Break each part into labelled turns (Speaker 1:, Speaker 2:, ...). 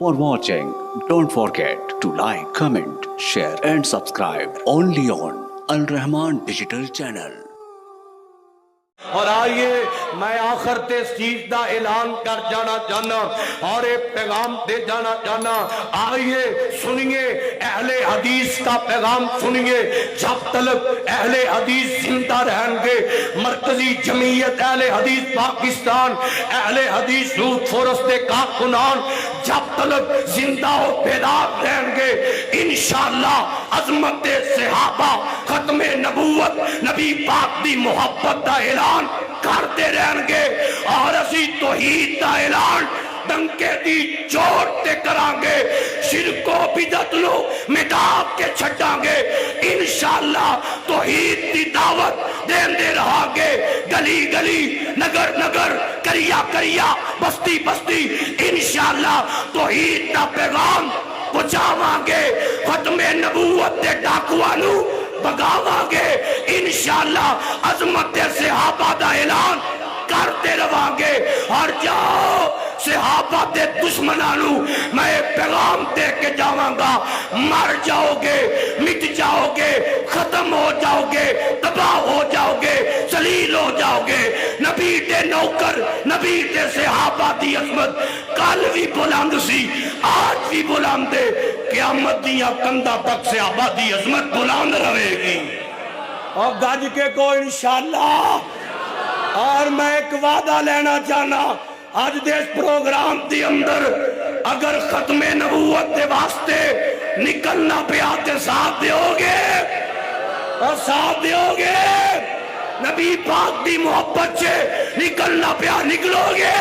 Speaker 1: For watching, don't forget to like, comment, share and subscribe only on Al Rahman Digital Channel.
Speaker 2: اور آئیے میں آخر تے چیز دا اعلان کر جانا چاہنا اور ایک پیغام دے جانا چاہنا. آئیے سنیے اہل حدیث کا پیغام سنیے. جب تک اہل حدیث زندہ رہیں گے مرکزی جمعیت اہل حدیث پاکستان اہل حدیث یوتھ فورس دے کارکنان جب تک زندہ و بیدار رہیں گے انشاءاللہ عظمت صحابہ ختم نبوت نبی پاک دی محبت دا اعلان کرتے رہیں گے اور اسی توحید دا اعلان ڈنکے دی چوٹ تے کران گے. شرک و بدعت نو مٹا کے چھڈاں گے انشاءاللہ. توحید دی دعوت دیندے رہاں گے گلی گلی نگر نگر کریا کریا بستی بستی انشاءاللہ توحید دا پیغام پہنچاواں گے. ختم نبوت دے ڈاکواں نو بگاواں گے انشاءاللہ. عظمت صحابہ دا اعلان کرتے رہاں گے. اور جاؤ صحابہ دے دشمنانو میں پیغام دے کے جاواں گا مر جاؤ گے مٹ جاؤ گے ختم ہو جاؤ گے تباہ ہو جاؤ گے ذلیل ہو جاؤ گے. نبی دے نوکر نبی دے صحابہ دی عظمت کل بھی بلند سی آج بھی بلند ہے. قیامت دیاں کندھاں تک صحابہ دی عظمت بلند رہے گی. اور گج کے کو انشاءاللہ. اور میں ایک وعدہ لینا چاہنا آج دے اس پروگرام دی اندر اگر ختم نبوت دے واسطے نکلنا پیا تے ساتھ دیو گے اور ساتھ دیو گے نبی پاک دی محبت سے نکلنا پیا نکلو گے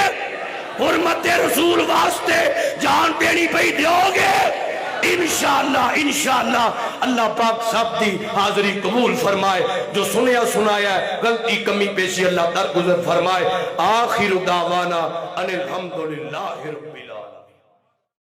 Speaker 2: حرمت رسول واسطے جان دینی پئی دیو گے انشاءاللہ انشاءاللہ. اللہ پاک سب دی حاضری قبول فرمائے. جو سنیا سنایا ہے غلطی کمی پیشی اللہ درگزر فرمائے. آخر دعوانا ان الحمدللہ رب العالمین.